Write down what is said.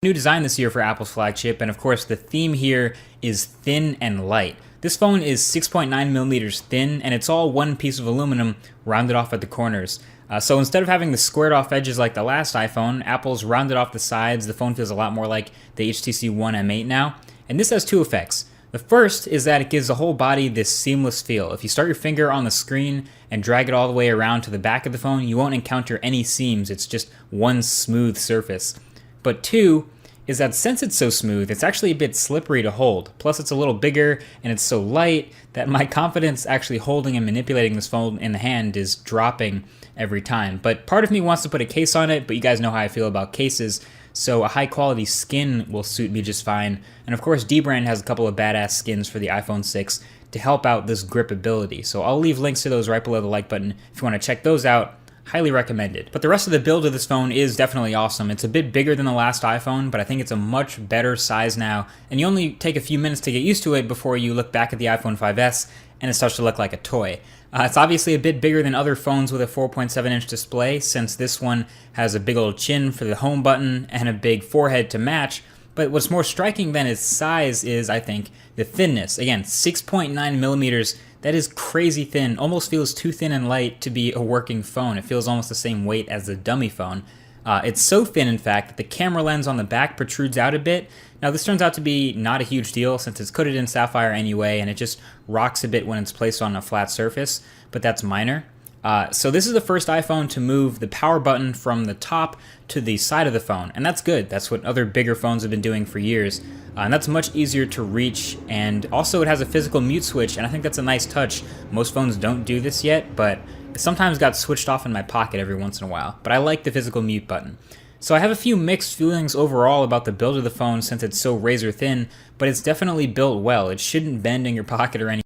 New design this year for Apple's flagship, and of course the theme here is thin and light. This phone is 6.9 millimeters thin, and it's all one piece of aluminum rounded off at the corners. So instead of having the squared off edges like the last iPhone, Apple's rounded off the sides. The phone feels a lot more like the HTC One M8 now. And this has two effects. The first is that it gives the whole body this seamless feel. If you start your finger on the screen and drag it all the way around to the back of the phone, you won't encounter any seams. It's just one smooth surface. But two is that since it's so smooth, it's actually a bit slippery to hold. Plus it's a little bigger and it's so light that my confidence actually holding and manipulating this phone in the hand is dropping every time. But part of me wants to put a case on it, but you guys know how I feel about cases, so a high quality skin will suit me just fine. And of course Dbrand has a couple of badass skins for the iPhone 6 to help out this gripability. So I'll leave links to those right below the like button if you want to check those out. Highly recommended. But the rest of the build of this phone is definitely awesome. It's a bit bigger than the last iPhone, but I think it's a much better size now, and you only take a few minutes to get used to it before you look back at the iPhone 5S and it starts to look like a toy. It's obviously a bit bigger than other phones with a 4.7-inch display, since this one has a big old chin for the home button and a big forehead to match. But what's more striking than its size is, I think, the thinness. Again, 6.9 millimeters. That is crazy thin. Almost feels too thin and light to be a working phone. It feels almost the same weight as the dummy phone. It's so thin, in fact, that the camera lens on the back protrudes out a bit. Now, this turns out to be not a huge deal since it's coated in sapphire anyway, and it just rocks a bit when it's placed on a flat surface, but that's minor. So this is the first iPhone to move the power button from the top to the side of the phone, and that's good. That's what other bigger phones have been doing for years, and that's much easier to reach, and also it has a physical mute switch, and I think that's a nice touch. Most phones don't do this yet, but it sometimes got switched off in my pocket every once in a while, but I like the physical mute button. So I have a few mixed feelings overall about the build of the phone since it's so razor thin, but it's definitely built well. It shouldn't bend in your pocket or anything.